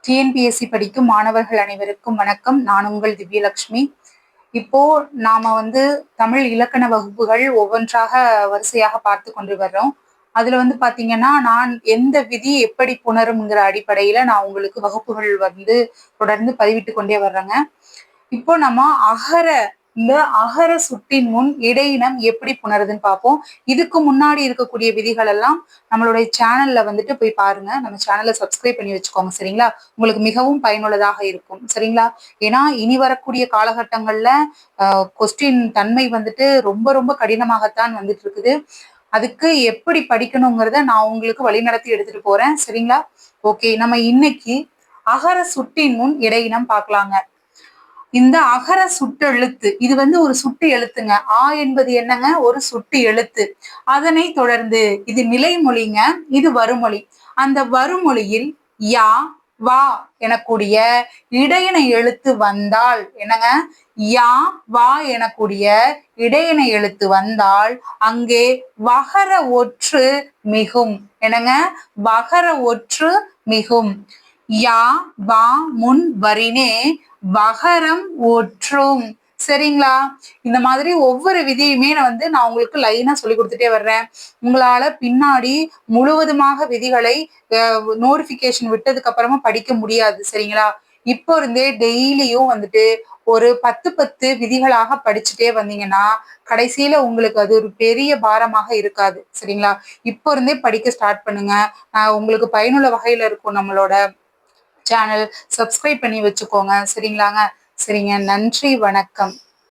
TNPSC படிக்கும் மாணவர்கள் அனைவருக்கும் வணக்கம். நான் உங்கள் திவ்யலட்சுமி. இப்போ நாம தமிழ் இலக்கண வகுப்புகள் ஒவ்வொன்றாக வரிசையாக பார்த்து கொண்டு வர்றோம். அதுல பாத்தீங்கன்னா, நான் எந்த விதி எப்படி புணரும்ங்கிற அடிப்படையில நான் உங்களுக்கு வகுப்புகள் தொடர்ந்து பதிவிட்டு கொண்டே வர்றேங்க. இப்போ நம்ம இந்த அகர சுட்டின் முன் இடையினம் எப்படி புணருதுன்னு பார்ப்போம். இதுக்கு முன்னாடி இருக்கக்கூடிய விதிகள் எல்லாம் நம்மளுடைய சேனல்ல போய் பாருங்க. நம்ம சேனலை சப்ஸ்கிரைப் பண்ணி வச்சுக்கோங்க, சரிங்களா? உங்களுக்கு மிகவும் பயனுள்ளதாக இருக்கும், சரிங்களா? ஏன்னா இனி வரக்கூடிய காலகட்டங்கள்ல கொஸ்டின் தன்மை ரொம்ப ரொம்ப கடினமாகத்தான் இருக்குது. அதுக்கு எப்படி படிக்கணுங்கிறத நான் உங்களுக்கு வழிநடத்தி எடுத்துட்டு போறேன், சரிங்களா? ஓகே, நம்ம இன்னைக்கு அகர சுட்டின் முன் இடையினம் பார்க்கலாங்க. இந்த அகர சுட்டெழுத்து இது ஒரு சுட்டு எழுத்துங்க. ஆ என்பது என்னங்க? ஒரு சுட்டு எழுத்து. அதனை தொடர்ந்து இது நிலைமொழிங்க, இது வருமொழி. அந்த வருமொழியில் யா வா எனக்கூடிய இடையினை எழுத்து வந்தால் என்னங்க? யா வா எனக்கூடிய இடையினை எழுத்து வந்தால் அங்கே வகர ஒற்று மிகும். என்னங்க? வகர ஒற்று மிகும். யா வா முன் வரினே வகரம் ஒற்றும். சரிங்களா? இந்த மாதிரி ஒவ்வொரு விதியுமே நான் உங்களுக்கு லைனா சொல்லி கொடுத்துட்டே வர்றேன். உங்களால பின்னாடி முழுவதுமாக விதிகளை நோட்டிபிகேஷன் விட்டதுக்கு அப்புறமா படிக்க முடியாது, சரிங்களா? இப்போ இருந்தே டெய்லியும் ஒரு 10 விதிகளாக படிச்சுட்டே வந்தீங்கன்னா கடைசியில உங்களுக்கு அது ஒரு பெரிய பாரமாக இருக்காது, சரிங்களா? இப்போ இருந்தே படிக்க ஸ்டார்ட் பண்ணுங்க. உங்களுக்கு பயனுள்ள வகையில இருக்கும். நம்மளோட சேனல் சப்ஸ்கிரைப் பண்ணி வச்சுக்கோங்க, சரிங்களாங்க? சரிங்க, நன்றி, வணக்கம்.